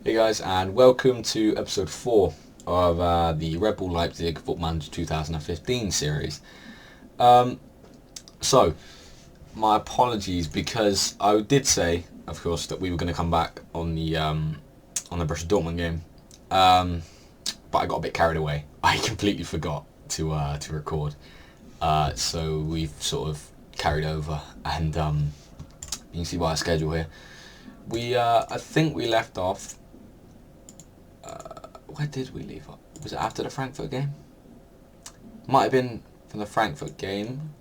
Hey guys, and welcome to episode 4 of the Red Bull Leipzig Football Manager 2015 series. So, my apologies because I did say, of course, that we were going to come back on the Borussia Dortmund game, but I got a bit carried away. I completely forgot to record, so we've sort of carried over, and you can see by our schedule here. I think we left off. Where did we leave off? Was it after the Frankfurt game? Might have been from the Frankfurt game.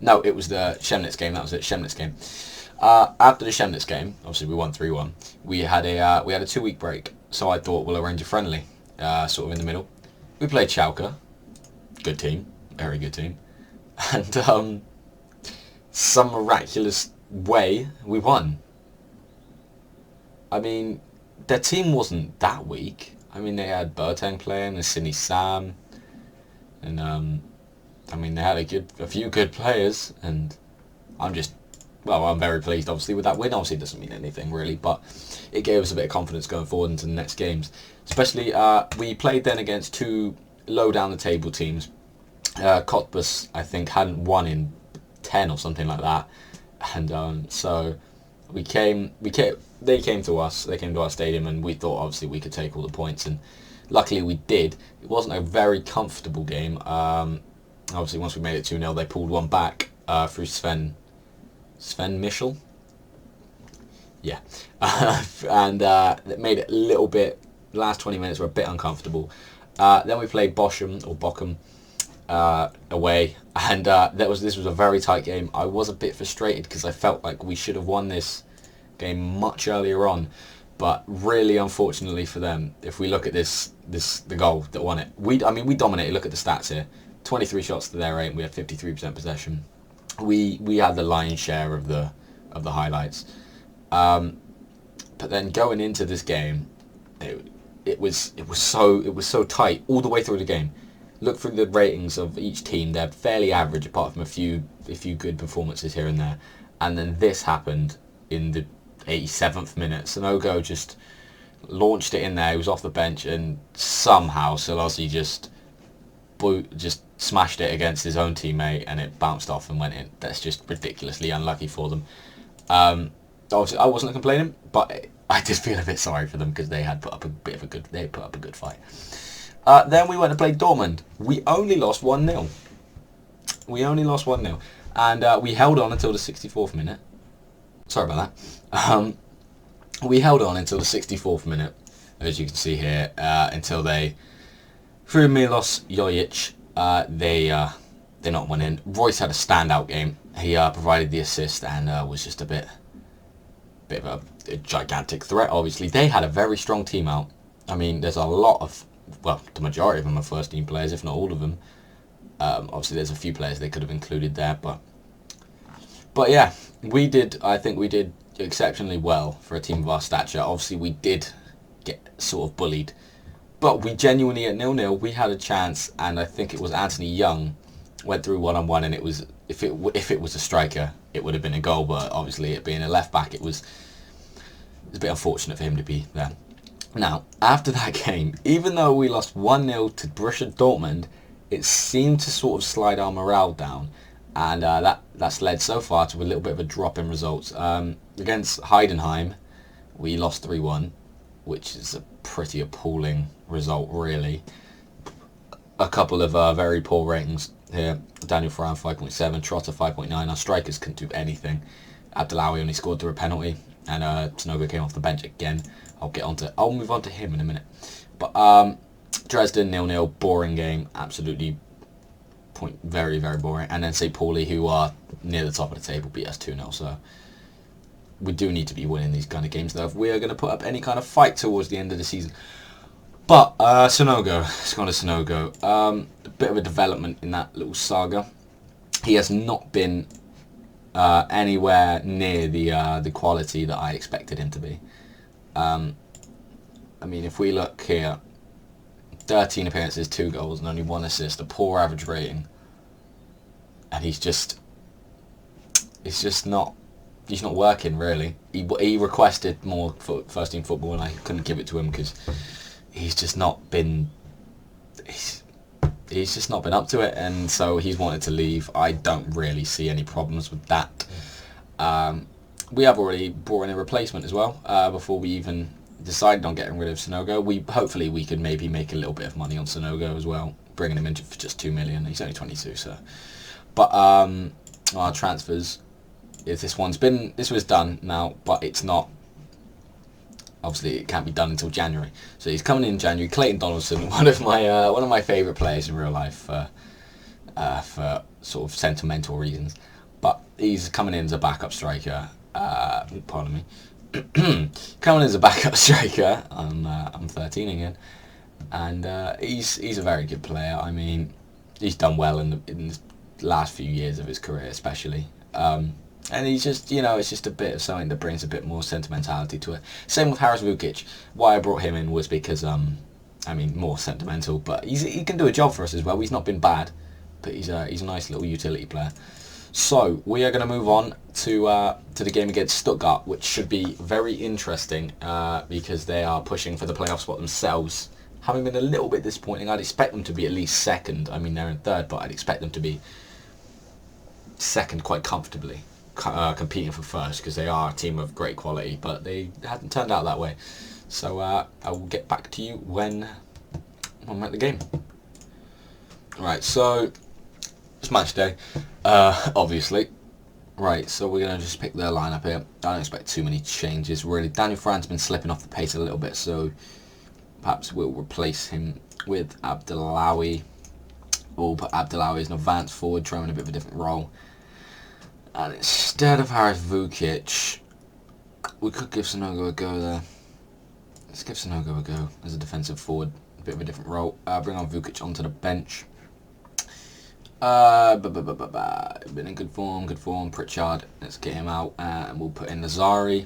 No, it was the Chemnitz game. That was it, Chemnitz game. After the Chemnitz game, obviously we won 3-1. We had a 2-week break, so I thought we'll arrange a friendly, sort of in the middle. We played Schalke, good team, very good team, and some miraculous way we won. I mean, their team wasn't that weak. I mean, they had Boateng playing and Sidney Sam, and I mean, they had a few good players, and I'm very pleased, obviously, with that win. Obviously, it doesn't mean anything, really, but it gave us a bit of confidence going forward into the next games. Especially, we played then against two low-down-the-table teams. Cottbus, I think, hadn't won in 10 or something like that, and so they came to us. They came to our stadium, and we thought, obviously, we could take all the points, and luckily we did. It wasn't a very comfortable game. Obviously, once we made it 2-0, they pulled one back through Sven Michel. Yeah. And it made it a little bit, the last 20 minutes were a bit uncomfortable. Then we played Bochum away, and this was a very tight game. I was a bit frustrated because I felt like we should have won this game much earlier on, but really, unfortunately for them, if we look at the goal that won it, we dominated. Look at the stats here: 23 shots to their 8. We had 53% possession. We had the lion's share of the highlights. But then going into this game, it was so tight all the way through the game. Look through the ratings of each team; they're fairly average, apart from a few good performances here and there. And then this happened in the 87th minute. Sanogo just launched it in there. He was off the bench, and somehow Solozzi just smashed it against his own teammate, and it bounced off and went in. That's just ridiculously unlucky for them. Obviously, I wasn't complaining, but I just feel a bit sorry for them because they had put up a good fight. Then we went to play Dortmund. We only lost 1-0. And we held on until the 64th minute. Sorry about that. We held on until the 64th minute, as you can see here, until they, through Milos Jojic, they not went in. Royce had a standout game. He provided the assist and was just a bit of a gigantic threat. Obviously, they had a very strong team out. I mean, there's a lot of, the majority of them are first team players, if not all of them. Obviously, there's a few players they could have included there, but yeah, I think we did exceptionally well for a team of our stature. Obviously, we did get sort of bullied, but we genuinely, at 0-0, we had a chance, and I think it was Anthony Young went through one-on-one, and it was, if it was a striker, it would have been a goal, but obviously it being a left back, it was a bit unfortunate for him to be there. Now, after that game, even though we lost 1-0 to Borussia Dortmund, it seemed to sort of slide our morale down, and that's led so far to a little bit of a drop in results. Against Heidenheim, we lost 3-1, which is a pretty appalling result, really. A couple of very poor ratings here. Daniel Farhan 5.7, Trotter 5.9. Our strikers couldn't do anything. Abdellaoui only scored through a penalty, and Sanogo came off the bench again. I'll move on to him in a minute. But Dresden 0-0, boring game, absolutely very, very boring. And then St. Pauli, who are near the top of the table, beat us 2-0. So we do need to be winning these kind of games, though, if we are going to put up any kind of fight towards the end of the season. But Sanogo, it's gone to Sanogo. A bit of a development in that little saga. He has not been anywhere near the quality that I expected him to be. I mean, if we look here, 13 appearances, 2 goals, and only 1 assist, a poor average rating. And he's just not he's not working really. He requested more first team football, and I couldn't give it to him because he's just not been. He's just not been up to it, and so he's wanted to leave. I don't really see any problems with that. We have already brought in a replacement as well before we even decided on getting rid of Sonogo. Hopefully we could maybe make a little bit of money on Sonogo as well, bringing him in for just 2 million. He's only 22, so. But our transfers, this was done now, but it's not. Obviously, it can't be done until January. So he's coming in January. Clayton Donaldson, one of my favourite players in real life for sort of sentimental reasons. But he's coming in as a backup striker. Pardon me. Coming in as a backup striker. I'm 13 again, and he's a very good player. I mean, he's done well in the last few years of his career, especially. And he's just, it's just a bit of something that brings a bit more sentimentality to it. Same with Haris Vukic. Why I brought him in was because, more sentimental, but he can do a job for us as well. He's not been bad, but he's a nice little utility player. So we are going to move on to the game against Stuttgart, which should be very interesting because they are pushing for the playoff spot themselves. Having been a little bit disappointing, I'd expect them to be at least second. I mean, they're in third, but I'd expect them to be second quite comfortably. Competing for first because they are a team of great quality, but they hadn't turned out that way. So I will get back to you when we're at the game. Right, so it's match day, obviously. Right, so we're going to just pick their lineup here. I don't expect too many changes really. Daniel Fran's been slipping off the pace a little bit, so perhaps we'll replace him with Abdelawi. We'll put Abdelawi as an advanced forward, trying a bit of a different role. And instead of Haris Vukic, we could give Sonogo a go there. Let's give Sonogo a go as a defensive forward, a bit of a different role. Bring on Vukic onto the bench. Been in good form. Pritchard, let's get him out, and we'll put in Nazari.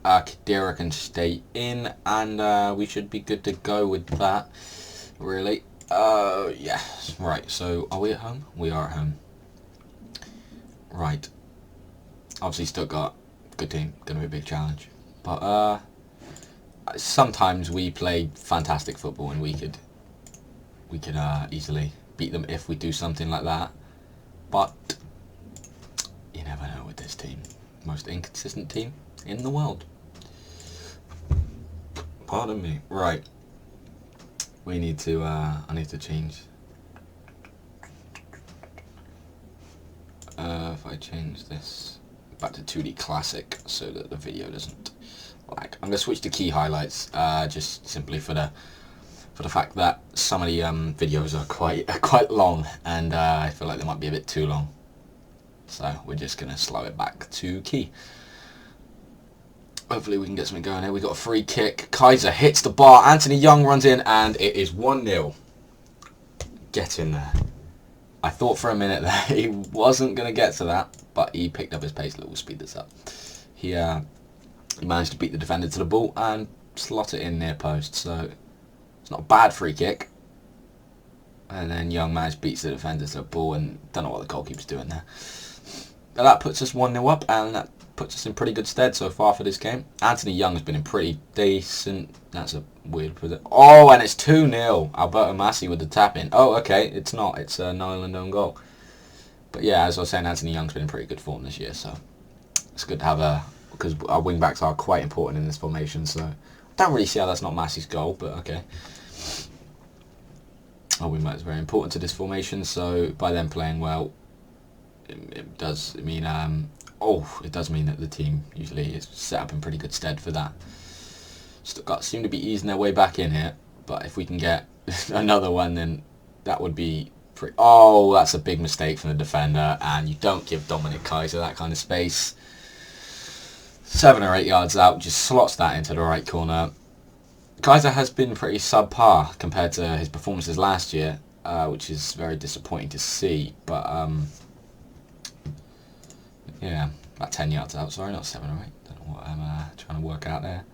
Khedira can stay in, and we should be good to go with that, really. Yeah, right, so are we at home? We are at home. Right. Obviously Stuttgart, good team, going to be a big challenge. But sometimes we play fantastic football and we could easily beat them if we do something like that. But you never know with this team. Most inconsistent team in the world. Pardon me. Right. We need to, I need to change. If I change this back to 2D Classic so that the video doesn't lag. I'm going to switch to key highlights, just simply for the fact that some of the videos are quite long, and I feel like they might be a bit too long. So we're just going to slow it back to key. Hopefully we can get something going here. We got a free kick. Kaiser hits the bar. Anthony Young runs in, and it is 1-0. Get in there. I thought for a minute that he wasn't going to get to that, but he picked up his pace. Look, we'll speed this up. He managed to beat the defender to the ball and slot it in near post. So it's not a bad free kick. And then Young managed beats the defender to the ball, and don't know what the goalkeeper's doing there. But that puts us 1-0 up, and that puts us in pretty good stead so far for this game. Anthony Young has been in pretty decent. That's a weird position. Oh, and it's 2-0. Alberto Massi with the tap in. Oh, okay. It's not. It's a Nyland own goal. But yeah, as I was saying, Anthony Young's been in pretty good form this year, so it's good to have because our wing backs are quite important in this formation. So I don't really see how that's not Massi's goal, but okay. Our wing back is very important to this formation. So by them playing well, it does mean it does mean that the team usually is set up in pretty good stead for that. Stuttgart seem to be easing their way back in here, but if we can get another one, then that would be pretty... Oh, that's a big mistake from the defender, and you don't give Dominic Kaiser that kind of space. 7 or 8 yards out, just slots that into the right corner. Kaiser has been pretty subpar compared to his performances last year, which is very disappointing to see, but yeah, about 10 yards out, sorry, not 7 or 8. Don't know what I'm trying to work out there.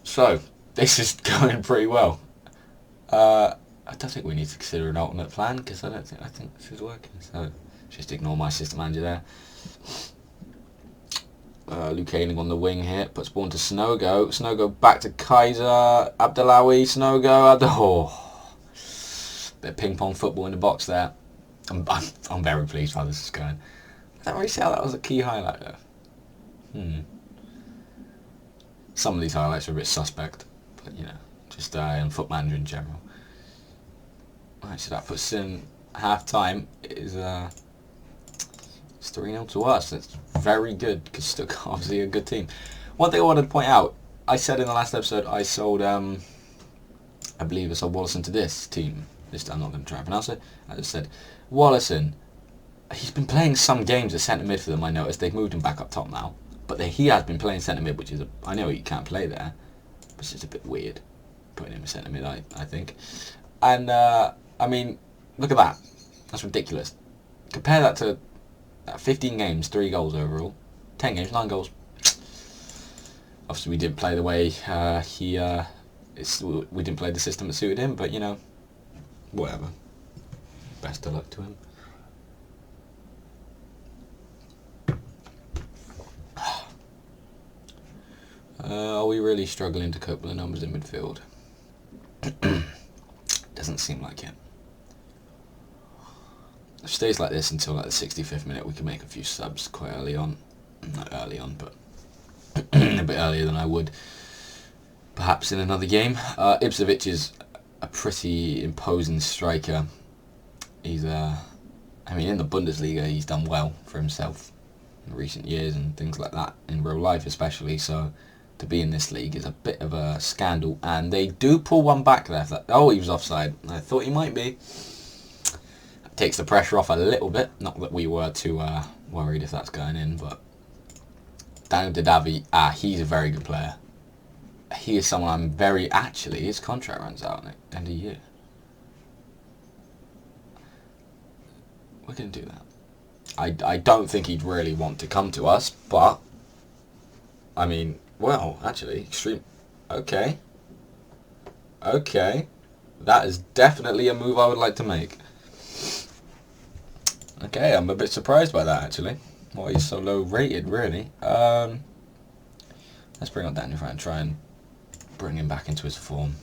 So, this is going pretty well. I don't think we need to consider an alternate plan, because I think this is working. So, Just ignore my assistant manager there. Luke Ayling on the wing here. Puts ball into Snogo. Snogo back to Kaiser. Abdelawi. Snogo. Oh. Bit of ping pong football in the box there. I'm very pleased how this is going. I don't really see how that was a key highlight though. Some of these highlights are a bit suspect. But you know, just in Foot Manager in general. Right, so that puts in half time. Is it's 3-0 to us. That's very good because Stoke obviously a good team. One thing I wanted to point out, I said in the last episode I sold I believe I sold Wallison to this team. I'm not going to try and pronounce it. I just said Wallison. He's been playing some games at centre mid for them. I noticed they've moved him back up top now, but he has been playing centre mid, which is I know he can't play there, but it's just a bit weird putting him in centre mid. I think, and I mean, look at that. That's ridiculous. Compare that to 15 games, 3 goals overall. 10 games, 9 goals. Obviously, we didn't play the way we didn't play the system that suited him, but you know, whatever. Best of luck to him. Are we really struggling to cope with the numbers in midfield? Doesn't seem like it. If it stays like this until like the 65th minute, we can make a few subs quite early on. Not early on, but a bit earlier than I would perhaps in another game. Ipswich is a pretty imposing striker. He's I mean, in the Bundesliga, he's done well for himself in recent years and things like that, in real life especially, so to be in this league is a bit of a scandal, and they do pull one back there. Oh, he was offside. I thought he might be. Takes the pressure off a little bit. Not that we were too worried if that's going in, but Daniel Didavi, he's a very good player. He is someone I'm very... Actually, his contract runs out at the end of the year. We're going to do that. I don't think he'd really want to come to us, but... I mean, well, actually, extreme... Okay. Okay. That is definitely a move I would like to make. Okay, I'm a bit surprised by that, actually. Why he's so low rated, really. Let's bring up Daniel Fran and try and bring him back into his form.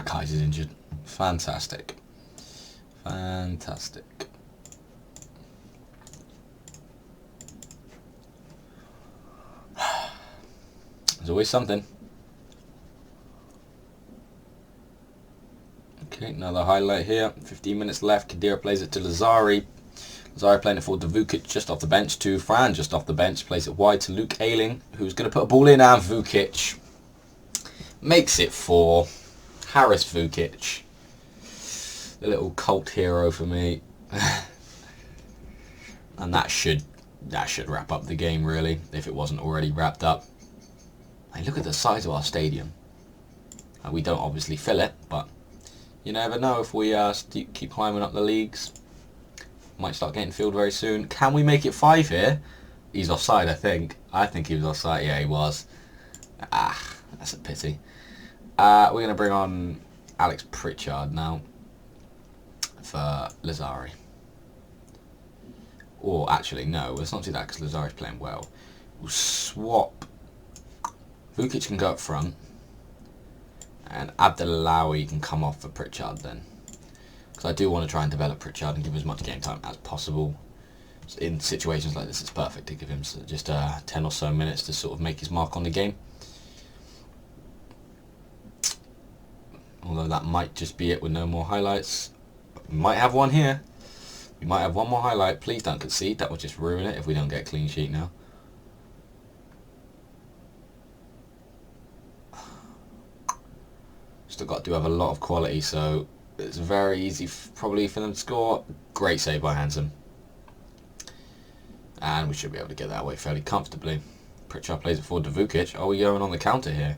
Kaiser's injured. Fantastic. Fantastic. There's always something. Okay, another highlight here. 15 minutes left. Kadira plays it to Lazari. Lazari playing it for Vukic just off the bench to Fran just off the bench. Plays it wide to Luke Ayling, who's going to put a ball in, and Vukic makes it 4. Harris Vukic. The little cult hero for me. And that should wrap up the game, really, if it wasn't already wrapped up. Hey, look at the size of our stadium. We don't obviously fill it, but you never know if we keep climbing up the leagues. Might start getting filled very soon. Can we make it 5 here? He's offside, I think. I think he was offside. Yeah, he was. That's a pity. We're going to bring on Alex Pritchard now for Lazari. Or actually, no, let's not do that because Lazari's playing well. We'll swap. Vukic can go up front. And Abdelawi can come off for Pritchard then. Because I do want to try and develop Pritchard and give him as much game time as possible. In situations like this, it's perfect to give him just 10 or so minutes to sort of make his mark on the game. Although that might just be it with no more highlights. We might have one here. We might have one more highlight. Please don't concede. That will just ruin it if we don't get a clean sheet now. Still got to have a lot of quality, so it's very easy probably for them to score. Great save by Hansen. And we should be able to get that away fairly comfortably. Pritchard plays it forward to Vukic. Oh, we're going on the counter here.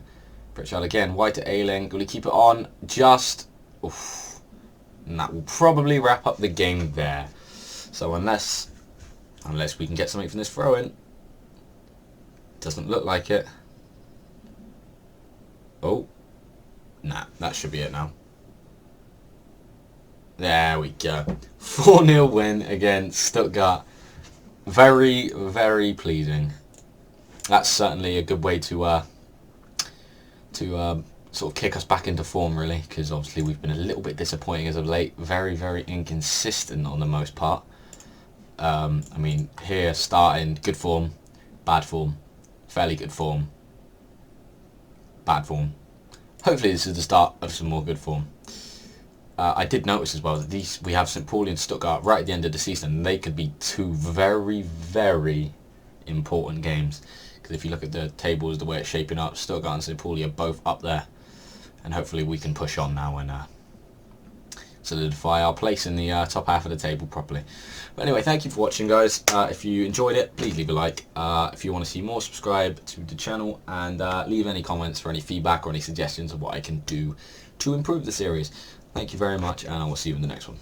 Pritchard again, wide to Ayling. Will he keep it on? Just... Oof. And that will probably wrap up the game there. So unless we can get something from this throw-in. Doesn't look like it. Oh. Nah, that should be it now. There we go. 4-0 win against Stuttgart. Very, very pleasing. That's certainly a good way to sort of kick us back into form, really, because obviously we've been a little bit disappointing as of late. Very, very inconsistent on the most part. I mean, here starting good form, bad form, fairly good form, bad form. Hopefully this is the start of some more good form. I did notice as well that we have St. Pauli and Stuttgart right at the end of the season, and they could be two very, very important games. Because if you look at the tables, the way it's shaping up, Stuttgart and St. Pauli are both up there. And hopefully we can push on now and solidify our place in the top half of the table properly. But anyway, thank you for watching, guys. If you enjoyed it, please leave a like. If you want to see more, subscribe to the channel, and leave any comments or any feedback or any suggestions of what I can do to improve the series. Thank you very much, and I will see you in the next one.